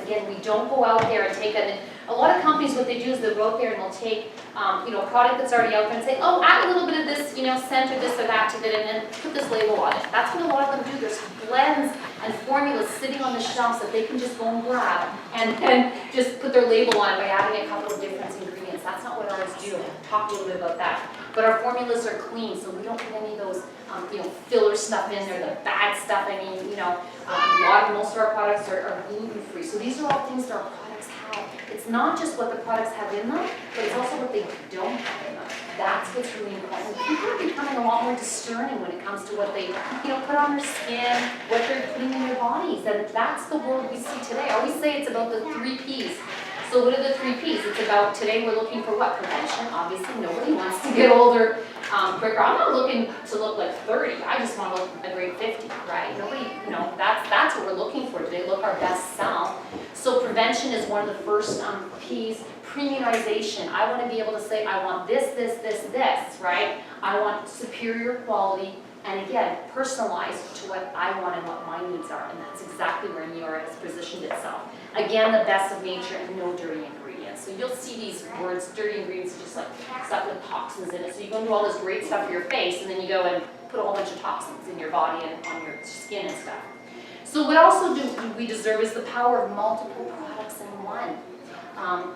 Again, we don't go out there and take a lot of companies, what they do is they'll go out there and they'll take a product that's already out there and say, oh, add a little bit of this, scent or this or that to it, and then put this label on it. That's what a lot of them do. There's blends and formulas sitting on the shelves that they can just go and grab and just put their label on by adding a couple of different ingredients. That's not what ours do. I'll talk a little bit about that. But our formulas are clean, so we don't put any of those filler stuff in there, the bad stuff. I mean, most of our products are gluten-free. So these are all things that our products have. It's not just what the products have in them, but it's also what they don't have in them. That's what's really important. People are becoming a lot more discerning when it comes to what they, put on their skin, what they're putting in their bodies. And that's the world we see today. I always say it's about the 3 Ps. So what are the 3 Ps? It's about, today we're looking for what? Prevention. Obviously, nobody wants to get older quicker. I'm not looking to look like 30. I just want to look a great 50, right? Nobody, that's what we're looking for today, look our best self. So prevention is one of the first Ps. Premiumization. I want to be able to say, I want this, right? I want superior quality, and again, personalized to what I want and what my needs are, and that's exactly where Neora has positioned itself. Again, the best of nature and no dirty ingredients. So you'll see these words, dirty ingredients, just like stuff with toxins in it. So you go and do all this great stuff for your face, and then you go and put a whole bunch of toxins in your body and on your skin and stuff. So what also do we deserve is the power of multiple products in one.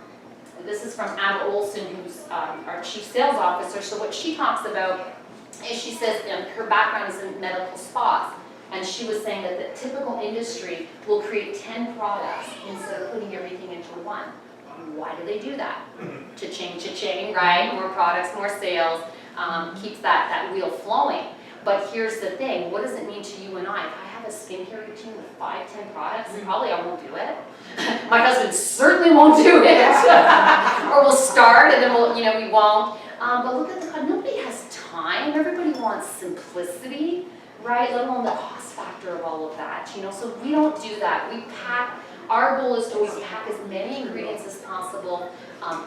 This is from Anna Olson, who's our Chief Sales Officer. So what she talks about is, she says her background is in medical spas, and she was saying that the typical industry will create 10 products instead of putting everything into one. Why do they do that? Cha-ching, right? More products, more sales, keeps that wheel flowing. But here's the thing, what does it mean to you and I? If I have a skincare routine with 5, 10 products, probably I won't do it. My husband certainly won't do it. Or we'll start and then we won't. But look at nobody has time. Everybody wants simplicity, right? Let alone the cost factor of all of that, So we don't do that. We pack, our goal is to always pack as many ingredients as possible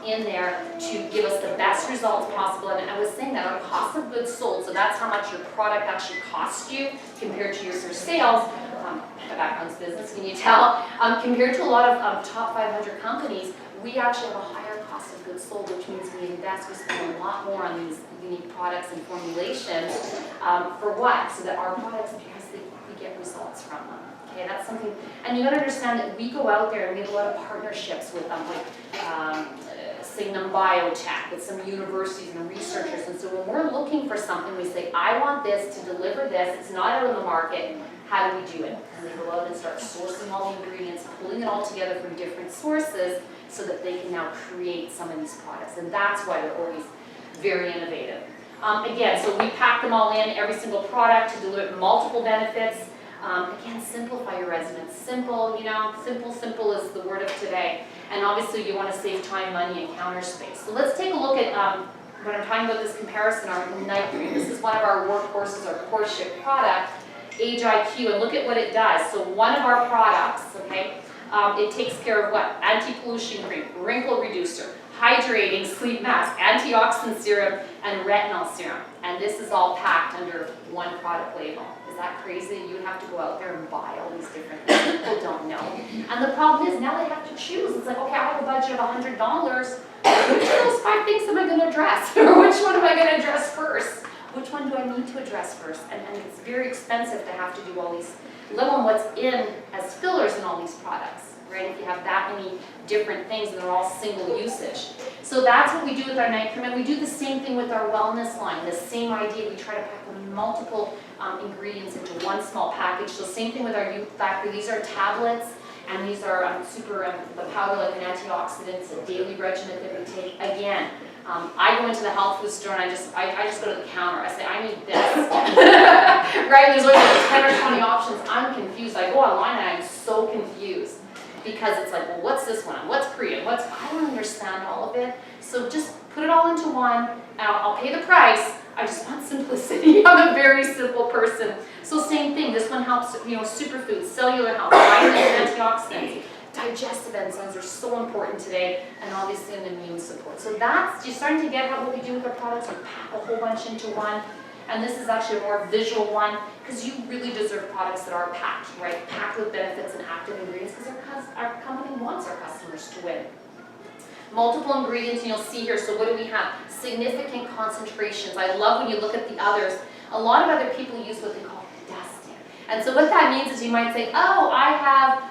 in there to give us the best results possible. And I was saying that our cost of goods sold, so that's how much your product actually costs you compared to your sales. My background's business, can you tell? Compared to a lot of top 500 companies, we actually have a higher cost of goods sold, which means we invest, we spend a lot more on these unique products and formulations. For what? So that our products, because we get results from them. Okay, that's something, and you gotta understand that we go out there and we have a lot of partnerships with them, Signum Biotech, with some universities and researchers, and so when we're looking for something, we say, I want this to deliver this, it's not out on the market, how do we do it? And they go out and start sourcing all the ingredients, pulling it all together from different sources, so that they can now create some of these products, and that's why they're always very innovative. Again, so we pack them all in, every single product, to deliver multiple benefits. Again, simplify your regimen. Simple, simple is the word of today. And obviously you want to save time, money, and counter space. So let's take a look at, when I'm talking about this comparison, our night cream. This is one of our workhorses, our core ship product, Age IQ, and look at what it does. So one of our products, okay, it takes care of what? Anti-pollution cream, wrinkle reducer, hydrating sleep mask, antioxidant serum, and retinol serum. And this is all packed under one product label. Is that crazy? You would have to go out there and buy all these different things. People don't know. And the problem is now they have to choose. It's like, okay, I have a budget of $100. Which of those 5 things am I going to address? Or which one am I going to address first? Which one do I need to address first? And it's very expensive to have to do all these, let alone what's in as fillers in all these products, right? If you have that many different things and they're all single usage. So that's what we do with our night cream, and we do the same thing with our wellness line. The same idea, we try to pack multiple ingredients into one small package. So same thing with our youth factor. These are tablets, and these are the powder, like an antioxidants, a daily regimen that we take. Again, I go into the health food store and I just go to the counter. I say, I need this. Right? There's like 10 or 20 options. I'm confused. I go online and I'm so confused. Because it's like, well, what's this one? What's Korean? I don't understand all of it. So just put it all into one, and I'll pay the price. I just want simplicity. I'm a very simple person. So same thing. This one helps, superfoods, cellular health, vitamins, antioxidants, digestive enzymes are so important today, and obviously an immune support. So you're starting to get what we do with our products. We pack a whole bunch into one. And this is actually a more visual one, because you really deserve products that are packed, right? Packed with benefits and active ingredients, because our company multiple ingredients, and you'll see here, so what do we have? Significant concentrations. I love when you look at the others. A lot of other people use what they call dusting. And so what that means is you might say, oh, I have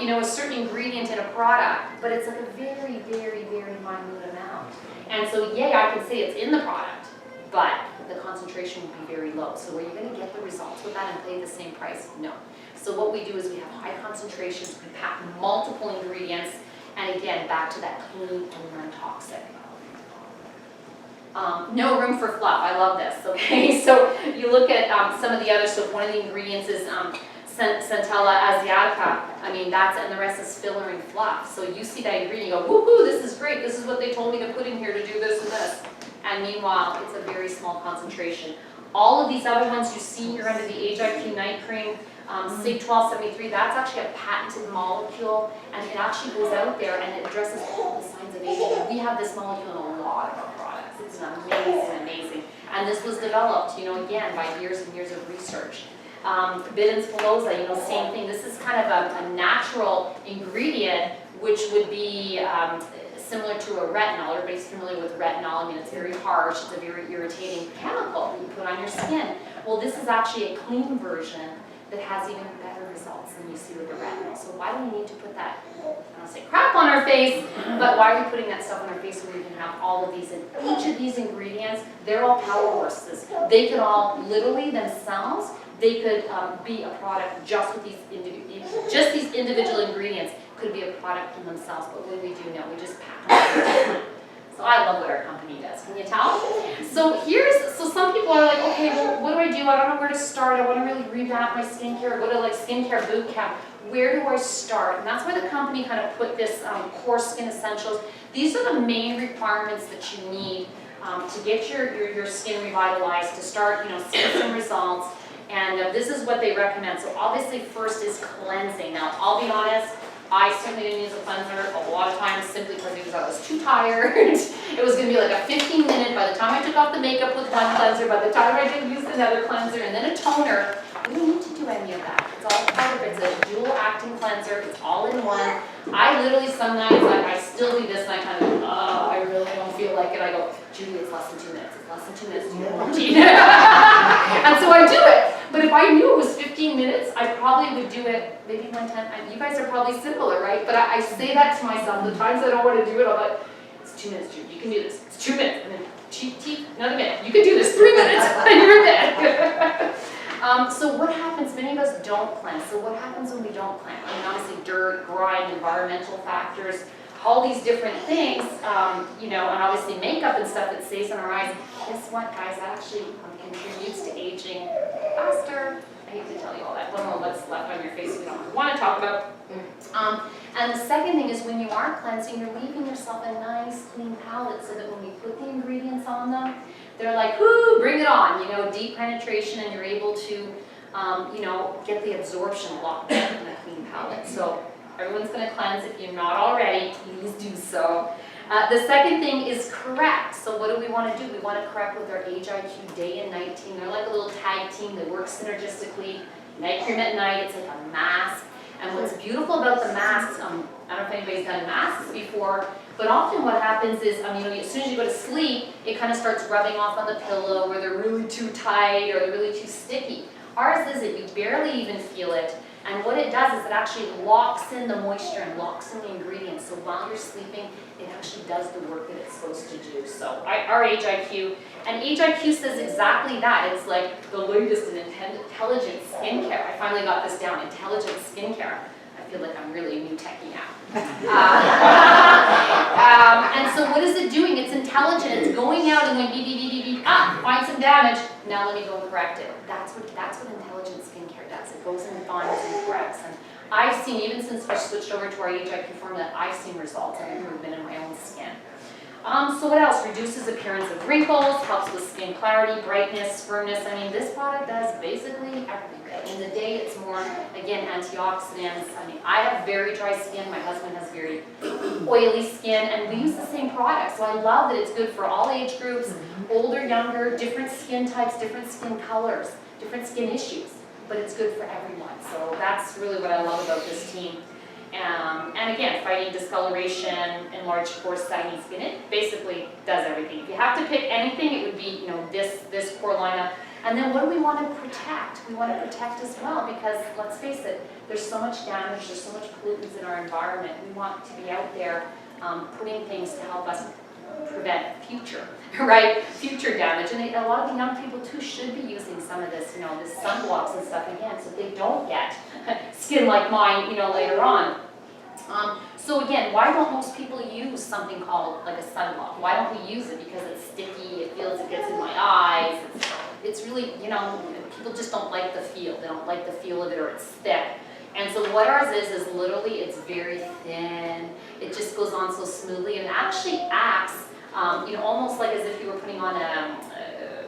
you know, a certain ingredient in a product, but it's like a very, very, very minute amount. And so, yay, I can say it's in the product, but the concentration will be very low. So are you going to get the results with that and pay the same price? No. So what we do is we have high concentrations, we pack multiple ingredients, and again, back to that clean and non-toxic. No room for fluff. I love this, okay? So you look at some of the others. So if one of the ingredients is Centella asiatica, I mean, and the rest is filler and fluff. So you see that ingredient, you go, woohoo, this is great. This is what they told me to put in here to do this and this. And meanwhile, it's a very small concentration. All of these other ones you see here under the HIQ night cream, Sig 1273, that's actually a patented molecule, and it actually goes out there and it addresses all the signs of aging. We have this molecule in a lot of our products. It's amazing. And this was developed, you know, again, by years and years of research. Bidens Filosa, you know, same thing. This is kind of a natural ingredient, which would be similar to a retinol. Everybody's familiar with retinol. I mean, it's very harsh. It's a very irritating chemical that you put on your skin. Well, this is actually a clean version that has even better results than you see with the retinol. So why do we need to put that, I don't say crap on our face, but why are we putting that stuff on our face when we can have all of these? And each of these ingredients, they're all power horses. They could all literally themselves, they could be a product just with these individual ingredients could be a product in themselves. But what do? No, we just pack them. So I love what our company does. Can you tell? So some people are like, okay, well, what do? I don't know where to start. I want to really revamp my skincare. Go to like skincare boot camp. Where do I start? And that's why the company kind of put this core skin essentials. These are the main requirements that you need to get your skin revitalized, to start, you know, seeing some results. And this is what they recommend. So obviously first is cleansing. Now, I'll be honest, I certainly didn't use a cleanser a lot of times simply because I was too tired. It was going to be like a 15-minute, by the time I took off the makeup with one cleanser, by the time I did use another cleanser, and then a toner. We don't need to do any of that. It's all part of it. It's a dual-acting cleanser. It's all in one. I literally sometimes, I still do this, and I kind of, I really don't feel like it. I go, Judy, it's less than 2 minutes. It's less than 2 minutes to your routine. And so I do it. But if I knew it was 15 minutes, I probably would do it maybe 1 time. You guys are probably similar, right? But I say that to myself. The times I don't want to do it, I'm like, it's 2 minutes, Judy. You can do this. It's 2 minutes. And then cheat, another minute. You can do this. 3 minutes, and you're dead. So what happens? Many of us don't cleanse. So what happens when we don't cleanse? I mean, obviously dirt, grime, environmental factors, all these different things, you know, and obviously makeup and stuff that stays on our eyes. Guess what, guys? That actually contributes to aging faster. I hate to tell you all that. Don't know what's left on your face we don't want to talk about. And the second thing is when you are cleansing, you're leaving yourself a nice clean palette so that when we put the ingredients on them, they're like, whoo, bring it on, you know, deep penetration, and you're able to, you know, get the absorption locked in a clean palette. So everyone's going to cleanse. If you're not already, please do so. The second thing is correct. So what do we want to do? We want to correct with our HIQ day and night team. They're like a little tag team that works synergistically. Night cream at night, it's like a mask. And what's beautiful about the masks, I don't know if anybody's done masks before, but often what happens is, you know, as soon as you go to sleep, it kind of starts rubbing off on the pillow, or they're really too tight, or they're really too sticky. Ours isn't. You barely even feel it. And what it does is it actually locks in the moisture and locks in the ingredients. So while you're sleeping, it actually does the work that it's supposed to do. So our HIQ, and HIQ says exactly that. It's like the latest in intelligent skincare. I finally got this down, intelligent skincare. I feel like I'm really a new techie now. And so what is it doing? It's intelligent. It's going out and going beep, beep, beep, beep, beep. Find some damage. Now let me go and correct it. That's what intelligent skincare does. It goes and finds and corrects. And I've seen, even since I switched over to our HIQ formula, I've seen results and improvement in my own skin. So what else? Reduces appearance of wrinkles, helps with skin clarity, brightness, firmness. I mean, this product does basically everything. In the day, it's more, again, antioxidants. I mean, I have very dry skin. My husband has very oily skin, and we use the same product. So I love that it's good for all age groups, older, younger, different skin types, different skin colors, different skin issues. But it's good for everyone. So that's really what I love about this team. And again, fighting discoloration, enlarged pore, saggy skin, it basically does everything. If you have to pick anything, it would be, you know, this core lineup. And then what do we want to protect? We want to protect as well because, let's face it, there's so much damage, there's so much pollutants in our environment. We want to be out there putting things to help us prevent future, right? Future damage. And a lot of the young people too should be using some of this, you know, this sunblocks and stuff again, so they don't get skin like mine, you know, later on. So again, why don't most people use something called like a sunblock? Why don't we use it? Because it's sticky, it feels, it gets in my eyes. It's really, you know, people just don't like the feel. They don't like the feel of it, or it's thick. And so what ours is literally, it's very thin. It just goes on so smoothly, and it actually acts, you know, almost like as if you were putting on a,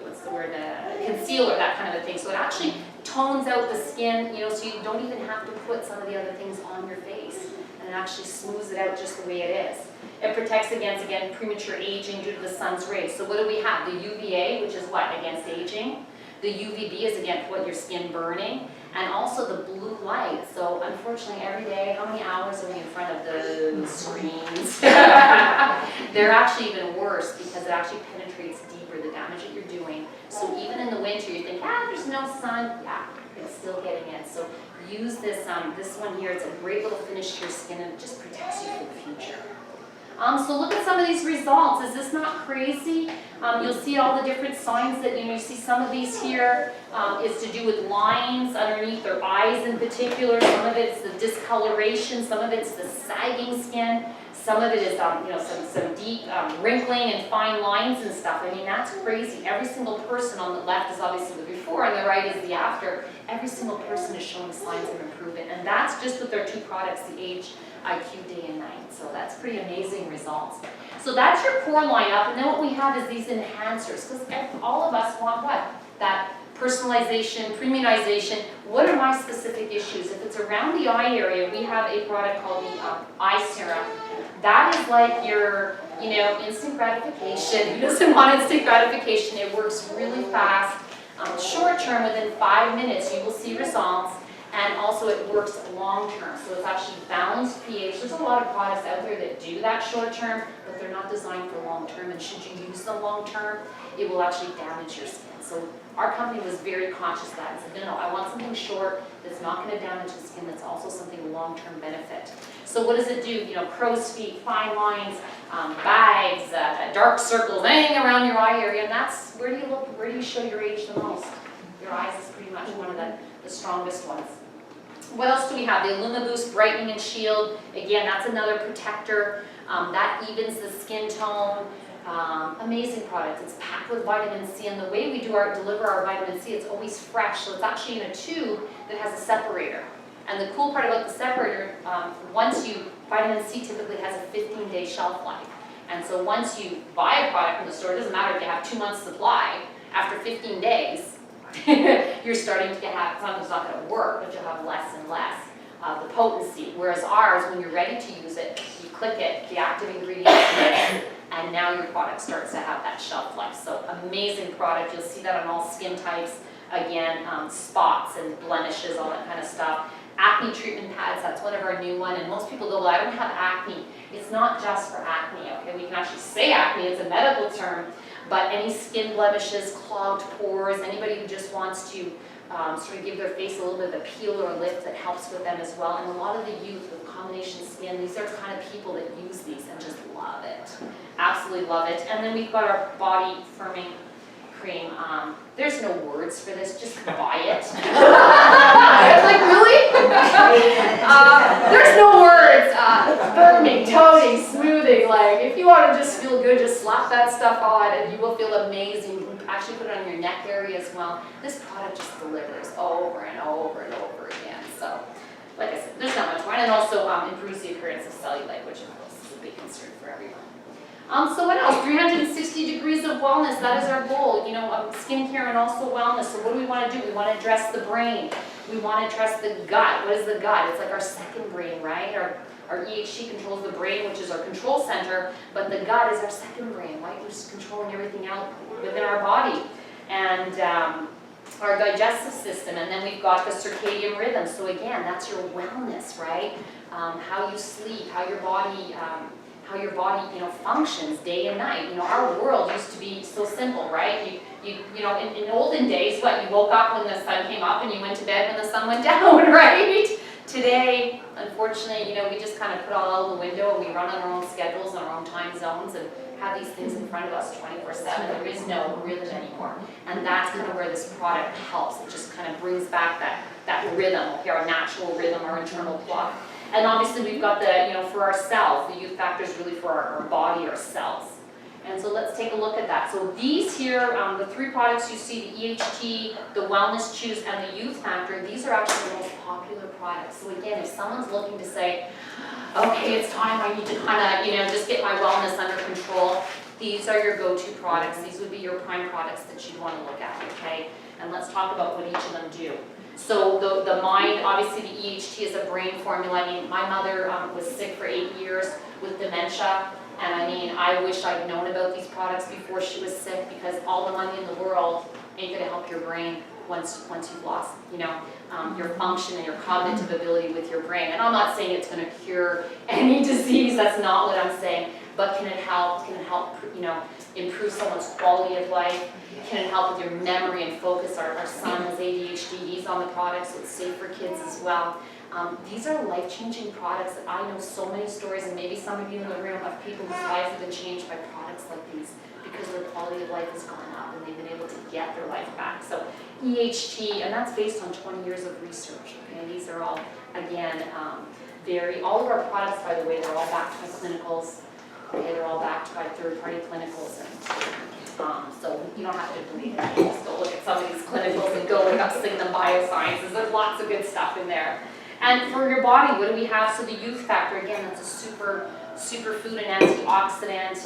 what's the word, a concealer, that kind of a thing. So it actually tones out the skin, you know, so you don't even have to put some of the other things on your face. And it actually smooths it out just the way it is. It protects against, again, premature aging due to the sun's rays. So what do we have? The UVA, which is what? Against aging. The UVB is against what? Your skin burning. And also the blue light. So unfortunately, every day, how many hours are we in front of the screens? They're actually even worse because it actually penetrates deeper, the damage that you're doing. So even in the winter, you think, there's no sun. Yeah, it's still getting in. So use this, this one here. It's a great little finish to your skin, and it just protects you for the future. So look at some of these results. Is this not crazy? You'll see all the different signs that, you know, you see some of these here is to do with lines underneath their eyes in particular. Some of it's the discoloration. Some of it's the sagging skin. Some of it is, you know, some deep wrinkling and fine lines and stuff. I mean, that's crazy. Every single person on the left is obviously the before and the right is the after. Every single person is showing signs of improvement. And that's just with their two products, the Age IQ Day and Night. So that's pretty amazing results. So that's your core lineup. And then what we have is these enhancers. Because all of us want what? That personalization, premiumization. What are my specific issues? If it's around the eye area, we have a product called the eye serum. That is like your, you know, instant gratification. Who doesn't want instant gratification? It works really fast. Short term, within 5 minutes, you will see results. And also it works long term. So it's actually balanced pH. There's a lot of products out there that do that short term, but they're not designed for long term. And should you use them long term, it will actually damage your skin. So our company was very conscious of that and said, no, I want something short that's not going to damage the skin, that's also something long-term benefit. So what does it do? You know, crow's feet, fine lines, bags, dark circles, anything around your eye area, and that's, where do you look, where do you show your age the most? Your eyes is pretty much one of the strongest ones. What else do we have? The Illumiboost Brightening and Shield. Again, that's another protector. That evens the skin tone. Amazing product. It's packed with vitamin C, and the way we deliver our vitamin C, it's always fresh. So it's actually in a tube that has a separator. And the cool part about the separator, vitamin C typically has a 15-day shelf life. And so once you buy a product from the store, it doesn't matter if you have 2 months supply, after 15 days, you're starting to have, something's not going to work, but you'll have less and less of the potency. Whereas ours, when you're ready to use it, you click it, the active ingredient, and now your product starts to have that shelf life. So amazing product. You'll see that on all skin types. Again, spots and blemishes, all that kind of stuff. Acne treatment pads, that's one of our new one. And most people go, well, I don't have acne. It's not just for acne, okay? We can actually say acne, it's a medical term. But any skin blemishes, clogged pores, anybody who just wants to sort of give their face a little bit of a peel or a lift, that helps with them as well. And a lot of the youth with combination skin, these are the kind of people that use these and just love it. Absolutely love it. And then we've got our body firming cream. There's no words for this, just buy it. Like, really? There's no words. Firming, toning, smoothing. Like, if you want to just feel good, just slap that stuff on and you will feel amazing. You can actually put it on your neck area as well. This product just delivers over and over and over again. So, like I said, there's not much more. And it also improves the appearance of cellulite, which of course is a big concern for everyone. So what else? 360 degrees of wellness, that is our goal. You know, skincare and also wellness. So what do we want to do? We want to address the brain. We want to address the gut. What is the gut? It's like our second brain, right? Our EHT controls the brain, which is our control center, but the gut is our second brain, right? We're just controlling everything out within our body. And our digestive system, and then we've got the circadian rhythm. So again, that's your wellness, right? How you sleep, how your body functions day and night. You know, our world used to be so simple, right? You know, in olden days, what, you woke up when the sun came up and you went to bed when the sun went down, right? Today, unfortunately, you know, we just kind of put all out the window and we run on our own schedules and our own time zones and have these things in front of us 24/7. There is no rhythm anymore. And that's kind of where this product helps. It just kind of brings back that rhythm, okay, our natural rhythm, our internal clock. And obviously we've got the, you know, for our cells, the youth factor is really for our body, our cells. And so let's take a look at that. So these here, the 3 products you see, the EHT, the Wellness Chews, and the Youth Factor, these are actually the most popular products. So again, if someone's looking to say, okay, it's time, I need to kind of, you know, just get my wellness under control, these are your go-to products. These would be your prime products that you'd want to look at, okay? And let's talk about what each of them do. So the mind, obviously the EHT is a brain formula. I mean, my mother was sick for 8 years with dementia. And I mean, I wish I'd known about these products before she was sick, because all the money in the world ain't gonna help your brain once you've lost, you know, your function and your cognitive ability with your brain. And I'm not saying it's gonna cure any disease, that's not what I'm saying, but can it help, you know, improve someone's quality of life? Can it help with your memory and focus? Our son has ADHD, he's on the product, so it's safe for kids as well. These are life-changing products that I know so many stories, and maybe some of you in the room, of people whose lives have been changed by products like these because their quality of life has gone up and they've been able to get their life back. So EHT, and that's based on 20 years of research. Okay, these are all, again, all of our products, by the way, they're all backed by clinicals. Okay, they're all backed by third-party clinicals, and so you don't have to believe it. You just go look at some of these clinicals and go look up Sil and Biosciences. There's lots of good stuff in there. And for your body, what do we have? So the Youth Factor, again, that's a super food and antioxidant.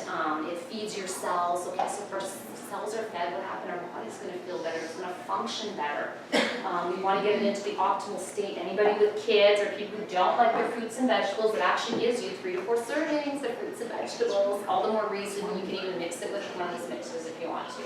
It feeds your cells. Okay, so first cells are fed, what happened? Our body's going to feel better. It's going to function better. We want to get it into the optimal state. Anybody with kids or people who don't like their fruits and vegetables, it actually gives you 3 to 4 servings of fruits and vegetables. All the more reason you can even mix it with one of these mixers if you want to.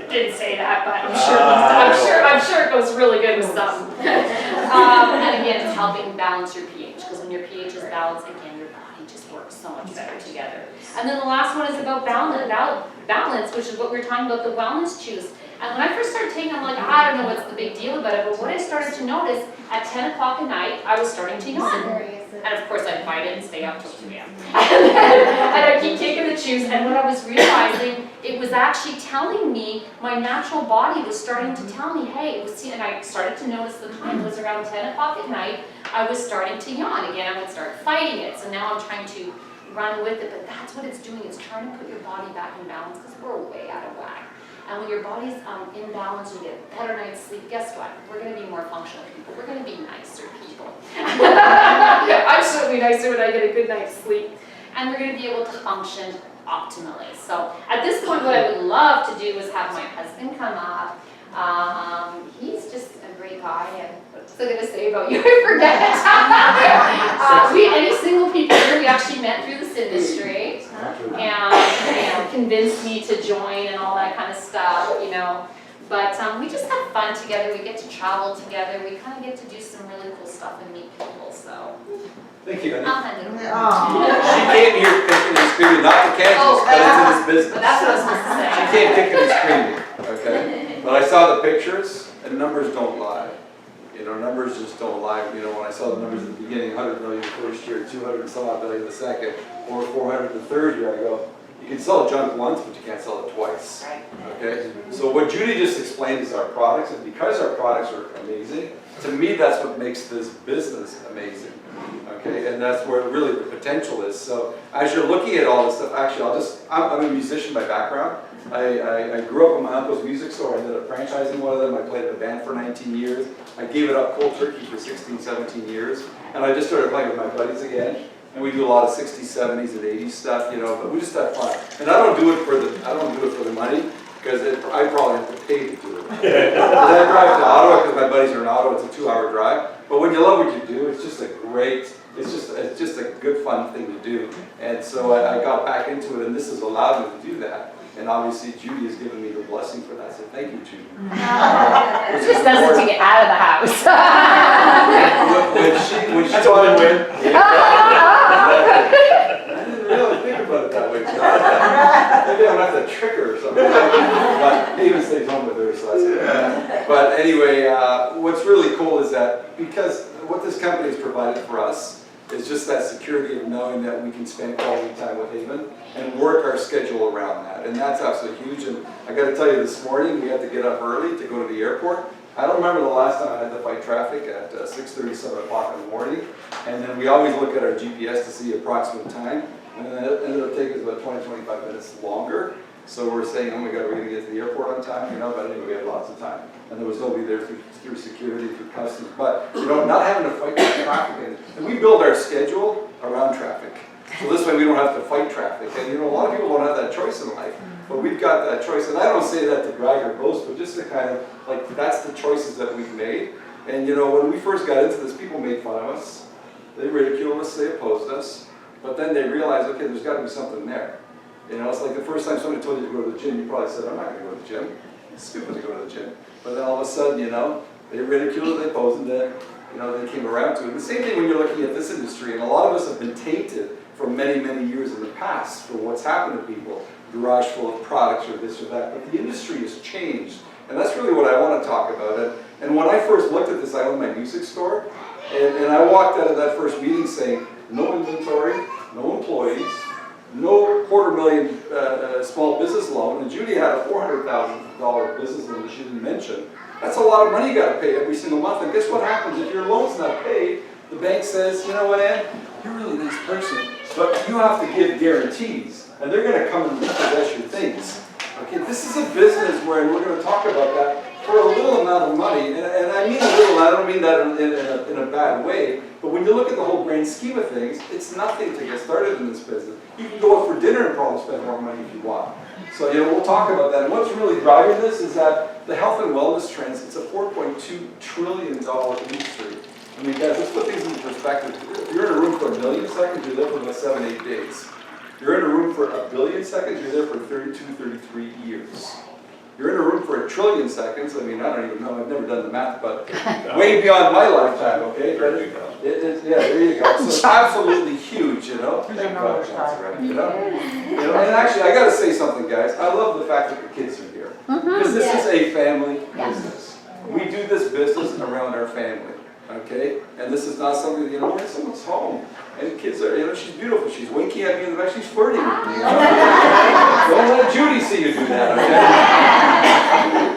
Didn't say that, but I'm sure it goes really good with some. And again, it's helping balance your pH, because when your pH is balanced, again, your body just works so much better together. And then the last one is about balance, which is what we were talking about, the Wellness Chews. And when I first started taking it, I'm like, I don't know what's the big deal about it, but what I started to notice, at 10 o'clock at night, I was starting to yawn. And of course I'd fight it and stay up till 2 a.m. And I'd keep taking the chews, and what I was realizing, it was actually telling me, my natural body was starting to tell me, hey, and I started to notice the time was around 10 o'clock at night, I was starting to yawn again. I would start fighting it, so now I'm trying to run with it, but that's what it's doing, it's trying to put your body back in balance, because we're way out of whack. And when your body's in balance, you get a better night's sleep. Guess what? We're going to be more functional people. We're going to be nicer people. I'm certainly nicer when I get a good night's sleep. And we're going to be able to function optimally. So at this point, what I would love to do is have my husband come up. He's just a great guy. And what's I going to say about you? I forget. Any single people here we actually met through this industry. And convinced me to join and all that kind of stuff, you know. But we just have fun together. We get to travel together. We kind of get to do some really cool stuff and meet people. So. Thank you, honey. I'll hand it over. She came here kicking and screaming, not for Kansas, but it's in this business. But that's what I was supposed to say. She came kicking and screaming, okay? But I saw the pictures, and numbers don't lie. You know, numbers just don't lie. You know, when I saw the numbers at the beginning, 100 million the first year, 200 and some odd million the second, or 400 the third year, I go, you can sell junk once, but you can't sell it twice. Right. Okay? So what Judy just explained is our products, and because our products are amazing, to me that's what makes this business amazing. Okay, and that's where really the potential is. So as you're looking at all this stuff, actually I'm a musician by background. I grew up in my uncle's music store. I ended up franchising one of them. I played in a band for 19 years. I gave it up cold turkey for 16, 17 years. And I just started playing with my buddies again. And we do a lot of 60s, 70s, and 80s stuff, you know, but we just have fun. And I don't do it for the money, because I probably have to pay to do it. Because I drive to Ottawa because my buddies are in Ottawa. It's a 2-hour drive. But when you love what you do, it's just it's just a good fun thing to do. And so I got back into it, and this has allowed me to do that. And obviously Judy has given me the blessing for that, so thank you, Judy. It just doesn't take it out of the house. When she That's a win-win. I didn't really think about it that way. So maybe I don't have to trick her or something. But he even stays home with her, so that's good. But anyway, what's really cool is that because what this company has provided for us is just that security of knowing that we can spend quality time with Haven and work our schedule around that. And that's absolutely huge. And I got to tell you, this morning we had to get up early to go to the airport. I don't remember the last time I had to fight traffic at 6:30, 7 o'clock in the morning. And then we always look at our GPS to see approximate time. And then it ended up taking us about 20, 25 minutes longer. So we're saying, oh my God, we're going to get to the airport on time, you know, but anyway, we had lots of time. And there was nobody there through security, through customs. But, you know, not having to fight with traffic. And we build our schedule around traffic. So this way we don't have to fight traffic. And, you know, a lot of people don't have that choice in life. But we've got that choice. And I don't say that to brag or boast, but just to kind of, like, that's the choices that we've made. And, you know, when we first got into this, people made fun of us. They ridiculed us, they opposed us. But then they realized, okay, there's got to be something there. You know, it's like the first time somebody told you to go to the gym, you probably said, I'm not going to go to the gym. It's stupid to go to the gym. But then all of a sudden, you know, they ridiculed it, they opposed it, then, you know, they came around to it. And the same thing when you're looking at this industry, and a lot of us have been tainted for many, many years in the past for what's happened to people. Garage full of products or this or that. But the industry has changed. And that's really what I want to talk about. And when I first looked at this, I owned my music store. And I walked out of that first meeting saying, no inventory, no employees, no $250,000 small business loan, and Judy had a $400,000 business loan that she didn't mention. That's a lot of money you got to pay every single month. And guess what happens if your loan's not paid? The bank says, you know what, Ann, you're a really nice person, but you have to give guarantees, and they're going to come and repossess your things. Okay, this is a business where, and we're going to talk about that, for a little amount of money, and I mean a little, I don't mean that in a bad way, but when you look at the whole grand scheme of things, it's nothing to get started in this business. You can go out for dinner and probably spend more money if you want. So, you know, we'll talk about that. And what's really driving this is that the health and wellness trends, it's a $4.2 trillion industry. I mean, guys, let's put things into perspective. If you're in a room for 1 million seconds, you're there for about 7, 8 days. You're in a room for 1 billion seconds, you're there for 32, 33 years. You're in a room for 1 trillion seconds. I mean, I don't even know. I've never done the math, but way beyond my lifetime, okay? But yeah, there you go. So it's absolutely huge, you know? Thank God, John's right, you know? And actually, I got to say something, guys. I love the fact that the kids are here. Because this is a family business. We do this business around our family, okay? And this is not something, you know, we're in someone's home. And the kids are, you know, she's beautiful. She's winking at me in the back. She's flirting with me. You know? Don't let Judy see you do that, okay?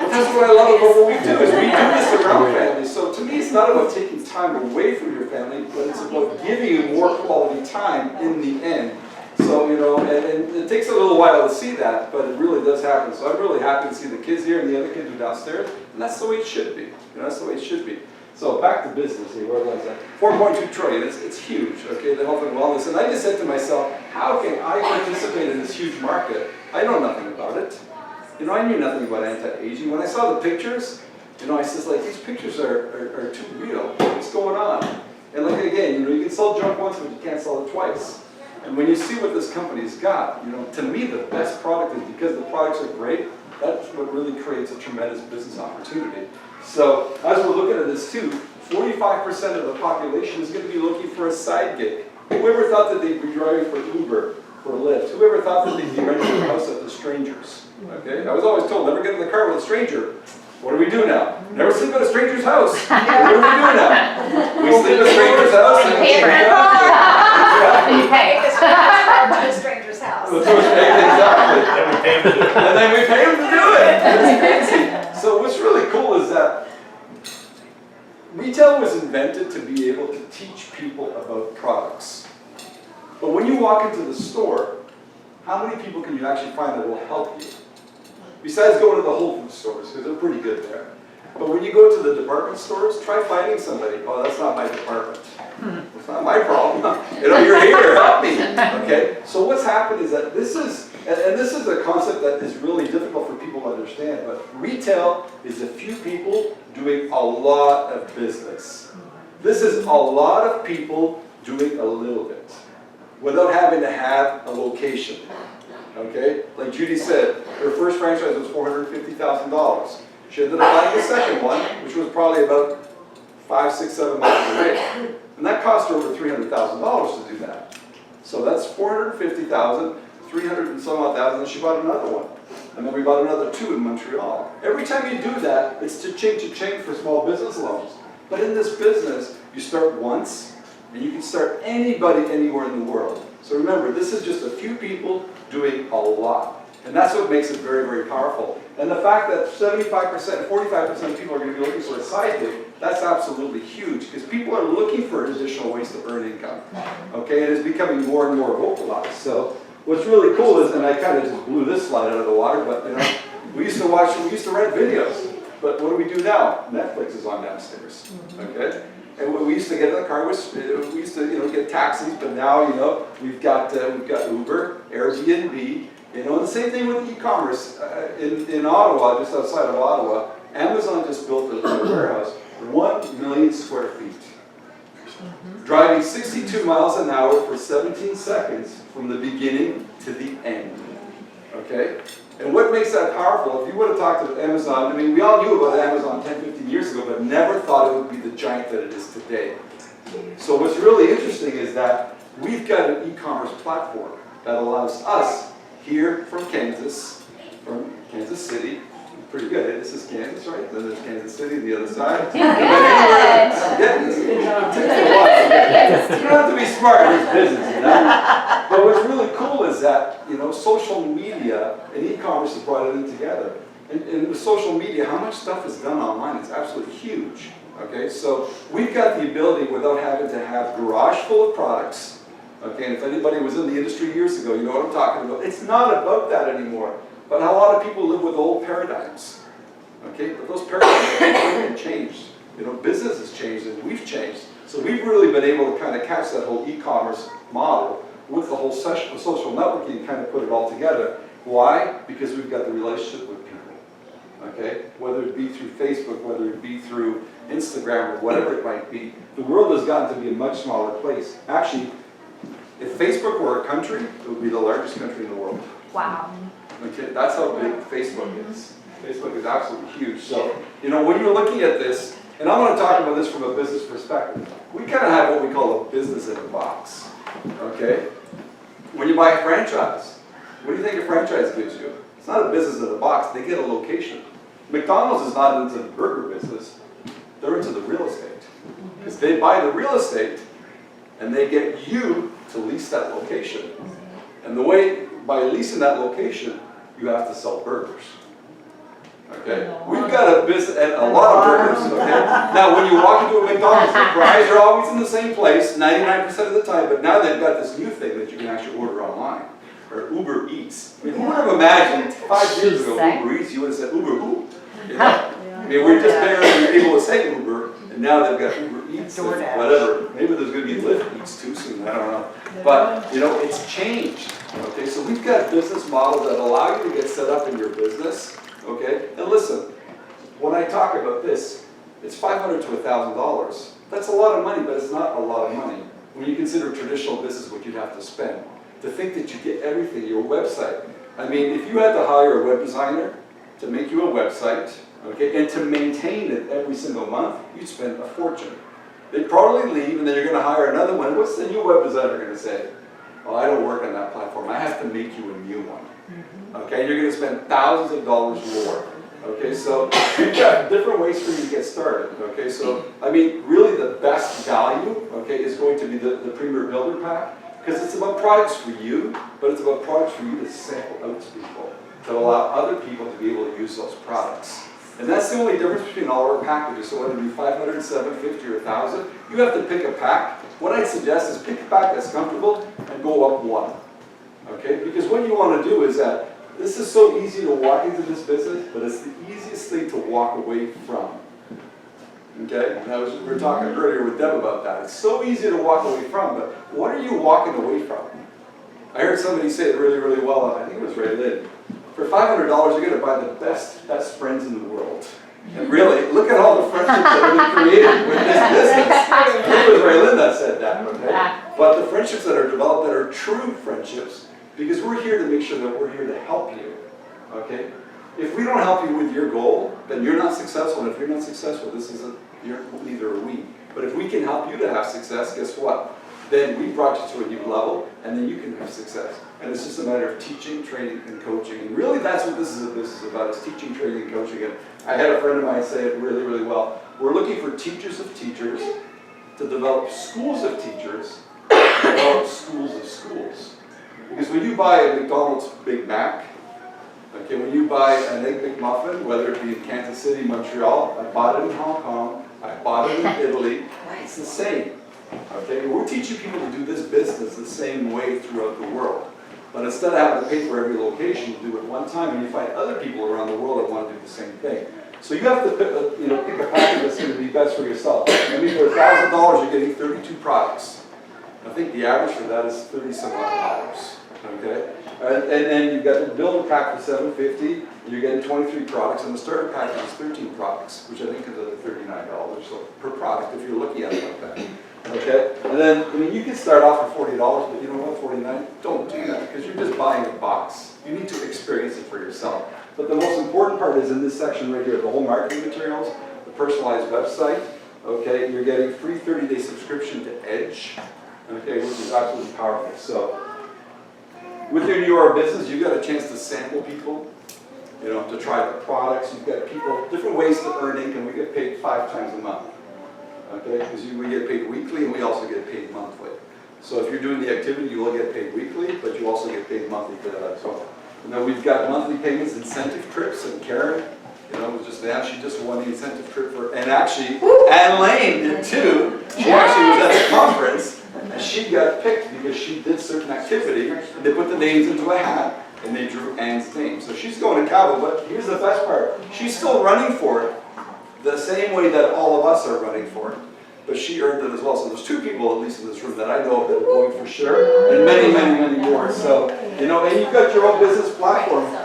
But that's what I love about what we do, is we do this around families. So to me, it's not about taking time away from your family, but it's about giving you more quality time in the end. So, you know, and it takes a little while to see that, but it really does happen. So I'm really happy to see the kids here and the other kids are downstairs. And that's the way it should be. You know, that's the way it should be. So back to business here, where was that? 4.2 trillion, it's huge, okay, the health and wellness. And I just said to myself, how can I participate in this huge market? I know nothing about it. You know, I knew nothing about anti-aging. When I saw the pictures, you know, I says, like, these pictures are too real. What's going on? And like, again, you know, you can sell junk once, but you can't sell it twice. And when you see what this company's got, you know, to me, the best product is because the products are great. That's what really creates a tremendous business opportunity. So, as we're looking at this too, 45% of the population is going to be looking for a side gig. Whoever thought that they'd be driving for Uber, for Lyft? Whoever thought that they'd be renting a house out to strangers? Okay, I was always told, never get in the car with a stranger. What do we do now? Never sleep at a stranger's house. What do we do now? We sleep at a stranger's house and pay for it. You pay. To a stranger's house. Exactly. And we pay them to do it. And then we pay them to do it. It's crazy. So what's really cool is that retail was invented to be able to teach people about products. But when you walk into the store, how many people can you actually find that will help you? Besides going to the Whole Foods stores, because they're pretty good there. But when you go to the department stores, try finding somebody. Oh, that's not my department. It's not my problem. You know, you're here, help me. Okay? So what's happened is that this is, and this is a concept that is really difficult for people to understand, but retail is a few people doing a lot of business. This is a lot of people doing a little bit without having to have a location. okay? Like Judy said, her first franchise was $450,000. She ended up buying a second one, which was probably about 5, 6, 7 months away. And that cost her over $300,000 to do that. So that's $450,000, 300 and some odd thousand, and she bought another one. And then we bought another 2 in Montreal. Every time you do that, it's cha-ching for small business loans. But in this business, you start once, and you can start anybody anywhere in the world. So remember, this is just a few people doing a lot. And that's what makes it very, very powerful. And the fact that 75%, 45% of people are going to be looking for a side gig, that's absolutely huge, because people are looking for additional ways to earn income. Okay, and it's becoming more and more vocalized. So what's really cool is, and I kind of just blew this slide out of the water, but you know, we used to rent videos. But what do we do now? Netflix is on downstairs. Okay? And we used to get in the car, we used to get taxis, but now we've got Uber, Airbnb, and the same thing with e-commerce. In Ottawa, just outside of Ottawa, Amazon just built a warehouse, 1 million square feet. Driving 62 miles an hour for 17 seconds from the beginning to the end. Okay? And what makes that powerful, if you would have talked to Amazon, I mean, we all knew about Amazon 10, 15 years ago, but never thought it would be the giant that it is today. So what's really interesting is that we've got an e-commerce platform that allows us here from Kansas City, pretty good, this is Kansas, right? Then there's Kansas City on the other side. Good. I'm getting this. It takes a while. You don't have to be smart in this business, you know? But what's really cool is that, social media and e-commerce has brought it in together. And with social media, how much stuff is done online? It's absolutely huge. Okay, so we've got the ability, without having to have a garage full of products. Okay, and if anybody was in the industry years ago, you know what I'm talking about. It's not about that anymore. But a lot of people live with old paradigms. Okay, but those paradigms have changed. Business has changed and we've changed. So we've really been able to kind of catch that whole e-commerce model with the whole social networking and kind of put it all together. Why? Because we've got the relationship with people. Okay, whether it be through Facebook, whether it be through Instagram, or whatever it might be, the world has gotten to be a much smaller place. Actually, if Facebook were a country, it would be the largest country in the world. Wow. Okay, that's how big Facebook is. Facebook is absolutely huge. So, when you're looking at this, and I want to talk about this from a business perspective, we kind of have what we call a business in a box. Okay? When you buy a franchise, what do you think a franchise gives you? It's not a business in a box, they get a location. McDonald's is not into the burger business, they're into the real estate. Because they buy the real estate, and they get you to lease that location. And the way, by leasing that location, you have to sell burgers. Okay? We've got a business, and a lot of burgers, okay? Now, when you walk into a McDonald's, the fries are always in the same place, 99% of the time, but now they've got this new thing that you can actually order online, or Uber Eats. I mean, who would have imagined 5 years ago, Uber Eats, you would have said, Uber who? I mean, we're just barely able to say Uber, and now they've got Uber Eats, and whatever. Maybe there's going to be Lyft Eats too soon, I don't know. But, it's changed. Okay, so we've got business models that allow you to get set up in your business. Okay, and listen, when I talk about this, it's $500 to $1,000. That's a lot of money, but it's not a lot of money when you consider traditional business what you'd have to spend. To think that you get everything, your website. I mean, if you had to hire a web designer to make you a website, okay, and to maintain it every single month, you'd spend a fortune. They'd probably leave, and then you're going to hire another one. What's the new web designer going to say? Well, I don't work on that platform. I have to make you a new one. Okay, you're going to spend thousands of dollars more. Okay, so we've got different ways for you to get started. Okay, so I mean, really the best value, okay, is going to be the Premier Builder Pack, because it's about products for you, but it's about products for you to sample out to people, to allow other people to be able to use those products. And that's the only difference between all our packages. So whether it be $500, $750, or $1,000, you have to pick a pack. What I'd suggest is pick a pack that's comfortable and go up one. Okay, because what you want to do is that this is so easy to walk into this business, but it's the easiest thing to walk away from. Okay, and we were talking earlier with Deb about that. It's so easy to walk away from, but what are you walking away from? I heard somebody say it really, really well, I think it was Ray Lynn. For $500, you're going to buy the best friends in the world. And really, look at all the friendships that have been created with this business. I think it was Ray Lynn that said that, okay? But the friendships that are developed that are true friendships, Because we're here to make sure that we're here to help you, okay? If we don't help you with your goal, then you're not successful, and if you're not successful, neither are we. But if we can help you to have success, guess what? Then we brought you to a new level, and then you can have success. And it's just a matter of teaching, training, and coaching. And really, that's what this is about, is teaching, training, and coaching. And I had a friend of mine say it really, really well. We're looking for teachers of teachers to develop schools of teachers, to develop schools of schools. Because when you buy a McDonald's Big Mac, okay, when you buy an Egg McMuffin, whether it be in Kansas City, Montreal, I bought it in Hong Kong, I bought it in Italy, it's the same. Okay, we're teaching people to do this business the same way throughout the world. But instead of having to pay for every location, you do it one time, and you find other people around the world that want to do the same thing. So you have to pick a package that's going to be best for yourself. I mean, for $1,000, you're getting 32 products. I think the average for that is $30-some odd. Okay, and then you've got the builder pack for $750, and you're getting 23 products, and the starter package is 13 products, which I think is at $39 so per product if you're looking at it like that. Okay, and then I mean you can start off for $40, but you know what, $49? Don't do that because you're just buying a box. You need to experience it for yourself. But the most important part is in this section right here, the whole marketing materials, the personalized website. Okay, you're getting free 30-day subscription to Edge. Okay, which is absolutely powerful. So with your New York business, you've got a chance to sample people, to try the products. You've got people, different ways to earn income. We get paid 5 times a month. Okay, because we get paid weekly and we also get paid monthly. So if you're doing the activity, you will get paid weekly, but you also get paid monthly for that as well. We've got monthly payments, incentive trips, and Karen, was just now, she just won the incentive trip for, and actually, Ann Lane did too. She actually was at the conference, and she got picked because she did certain activity, and they put the names into a hat, and they drew Ann's name. So she's going to Cabo, but here's the best part. She's still running for it, the same way that all of us are running for it. But she earned it as well. So there's 2 people, at least in this room, that I know of that are going for sure, and many, many, many more. So, and you've got your own business platform.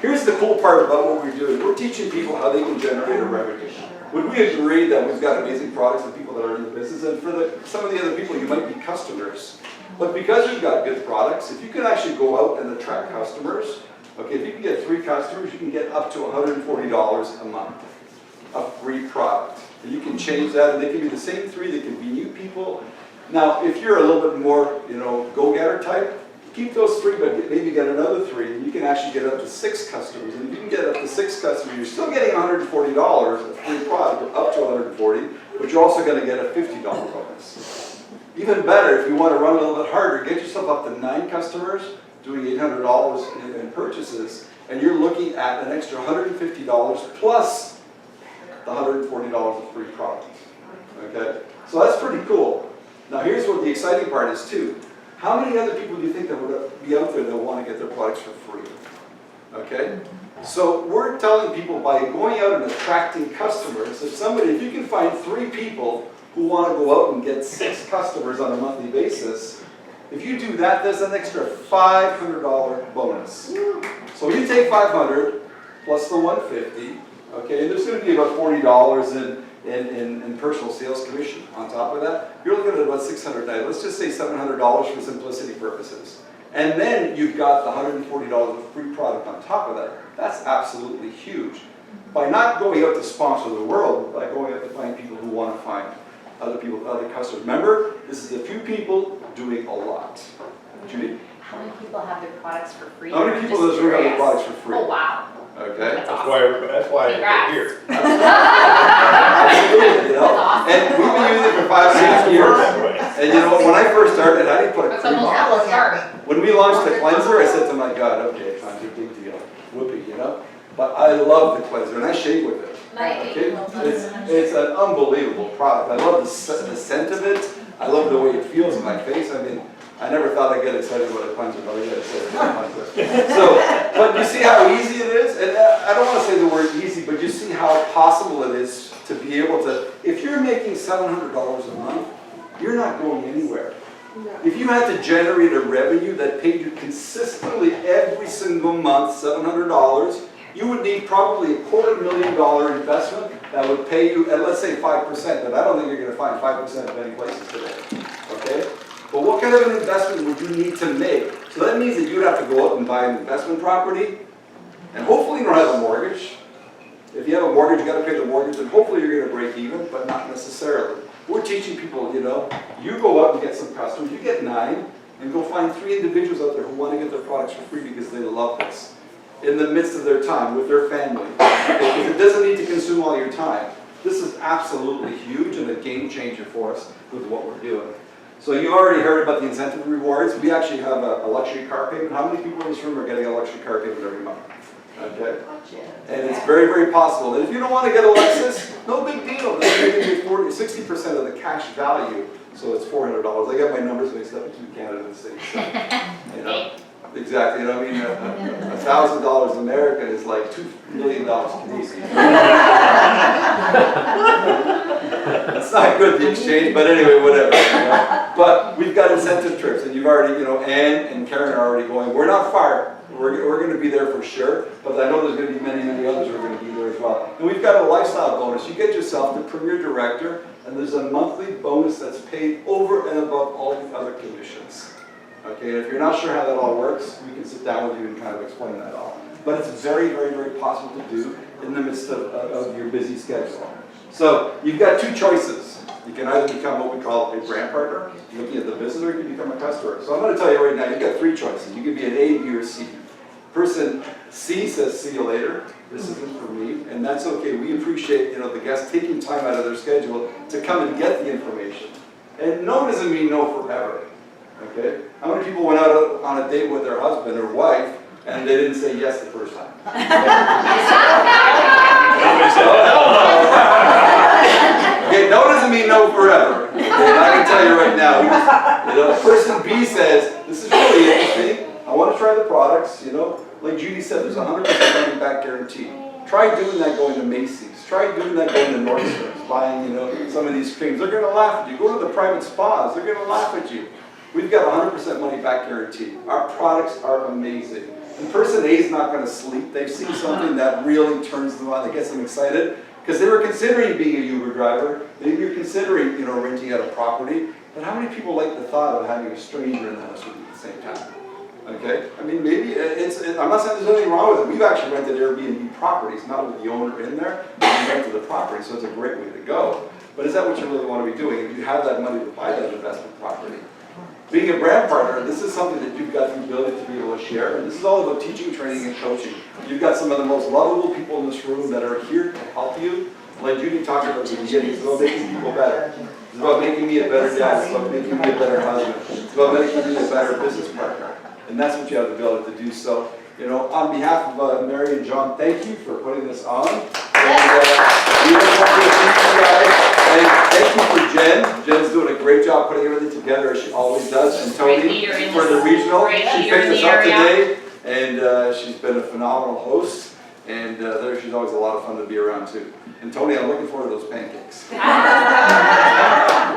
Here's the cool part about what we're doing. We're teaching people how they can generate a revenue. Would we agree that we've got amazing products and people that are in the business? And for some of the other people, you might be customers. But because you've got good products, if you can actually go out and attract customers, okay, if you can get 3 customers, you can get up to $140 a month. A free product. And you can change that, and they can be the same 3, they can be new people. Now, if you're a little bit more, go-getter type, keep those 3, but maybe get another 3, and you can actually get up to 6 customers. And if you can get up to 6 customers, you're still getting $140, a free product, up to $140, but you're also going to get a $50 bonus. Even better, if you want to run a little bit harder, get yourself up to 9 customers, doing $800 in purchases, and you're looking at an extra $150 plus the $140 of free product. Okay? So that's pretty cool. Now here's what the exciting part is too. How many other people do you think that would be out there that want to get their products for free? Okay? So we're telling people by going out and attracting customers, if you can find 3 people who want to go out and get 6 customers on a monthly basis, if you do that, there's an extra $500 bonus. So you take $500 plus the $150, okay, and there's going to be about $40 in personal sales commission on top of that. You're looking at about $600. Let's just say $700 for simplicity purposes. And then you've got the $140 of free product on top of that. That's absolutely huge. By not going out to sponsor the world, by going out to find people who want to find other people, other customers. Remember, this is a few people doing a lot. Judy? How many people have their products for free? How many people in this room have their products for free? Oh, wow. Okay. That's That's awesome. why Congrats. you're here. Absolutely, And we've been using it for 5-6 years. And when I first started, I didn't put a That's cream almost on. how it started. When we launched the cleanser, I said to my God, okay, it's not a big deal. Whoopee, But I love the cleanser, and I shave with it. Okay? It's an unbelievable product. I love the scent of it. I love the way it feels in my face. I mean, I never thought I'd get excited about a cleanser, but I get excited about a cleanser. So, but you see how easy it is? And I don't want to say the word easy, but you see how possible it is to be able to, if you're making $700 a month, you're not going anywhere. If you had to generate a revenue that paid you consistently every single month, $700, you would need probably a $250,000 investment that would pay you, and let's say 5%, but I don't think you're going to find 5% of many places today. Okay? But what kind of an investment would you need to make? So that means that you'd have to go out and buy an investment property, and hopefully you don't have a mortgage. If you have a mortgage, you got to pay the mortgage, and hopefully you're going to break even, but not necessarily. We're teaching people, you know, you go out and get some customers, you get 9, and go find 3 individuals out there who want to get their products for free because they love this. In the midst of their time, with their family. Because it doesn't need to consume all your time. This is absolutely huge and a game changer for us with what we're doing. So you already heard about the incentive rewards. We actually have a luxury car payment. How many people in this room are getting a luxury car payment every month? Okay? And it's very, very possible. And if you don't want to get a Lexus, no big deal. They're going to give you 60% of the cash value. So it's $400. I got my numbers mixed up between Canada and the States. So, you know, exactly. You know, I mean, $1,000 American is like $2 million Canadian. That's not good, the exchange, but anyway, whatever. You know? But we've got incentive trips, and you've already, you know, Ann and Karen are already going. We're not far. We're going to be there for sure, but I know there's going to be many, many others who are going to be there as well. And we've got a lifestyle bonus. You get yourself the Premier Director, and there's a monthly bonus that's paid over and above all the other commissions. Okay, if you're not sure how that all works, we can sit down with you and kind of explain that all. But it's very, very, very possible to do in the midst of your busy schedule. So you've got 2 choices. You can either become what we call a brand partner, looking at the business, or you can become a customer. So I'm going to tell you right now, you've got 3 choices. You can be an A, B, or C. Person C says, see you later. This isn't for me, and that's okay. We appreciate, you know, the guests taking time out of their schedule to come and get the information. And no doesn't mean no forever. Okay? How many people went out on a date with their husband or wife and they didn't say yes the first time? Okay, no doesn't mean no forever. Okay, I can tell you right now, you know, person B says, this is really interesting. I want to try the products, you know. Like Judy said, there's 100% money back guarantee. Try doing that going to Macy's. Try doing that going to Nordstrom's, buying, you know, some of these creams. They're going to laugh at you. Go to the private spas. They're going to laugh at you. We've got 100% money back guarantee. Our products are amazing. And person A is not going to sleep. They've seen something that really turns them on, that gets them excited. Because they were considering being a Uber driver. Maybe you're considering, you know, renting out a property. But how many people like the thought of having a stranger in the house with you at the same time? Okay? I mean, maybe I'm not saying there's anything wrong with it. We've actually rented Airbnb properties, not with the owner in there, but we rented the property, so it's a great way to go. But is that what you really want to be doing? If you have that money to buy that investment property? Being a brand partner, this is something that you've got the ability to be able to share, and this is all about teaching, training, and coaching. You've got some of the most lovable people in this room that are here to help you. Like Judy talked about at the beginning, it's about making people better. It's about making me a better dad. It's about making me a better husband. It's about making me a better business partner. And that's what you have the ability to do. So, you know, on behalf of Mary and John, thank you for putting this on. And we look forward to seeing you guys. And thank you for Jen. Jen's doing a great job putting everything together, as she always does. And Tony for the regional. She picked us up today, and she's been a phenomenal host. And she's always a lot of fun to be around too. And Tony, I'm looking forward to those pancakes.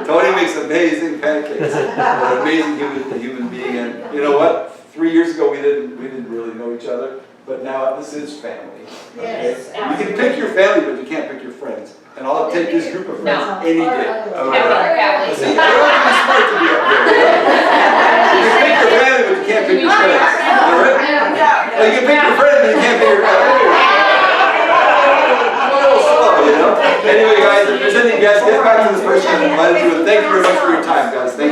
Tony makes amazing pancakes. An amazing human being. And you know what? 3 years ago we didn't really know each other, but now this is family. Okay? Yes, You can pick your family, but you can't pick your friends. And I'll take this group of friends any day. Family. See, you don't have to be smart to be up there. You can pick your family, but you can't pick your friends. All right? Well, you can pick your friends, but you can't pick your family. You know? Anyway, guys, if there's any guests, get back to this person and invite them to it. Thank you very much for your time, guys. Thank you.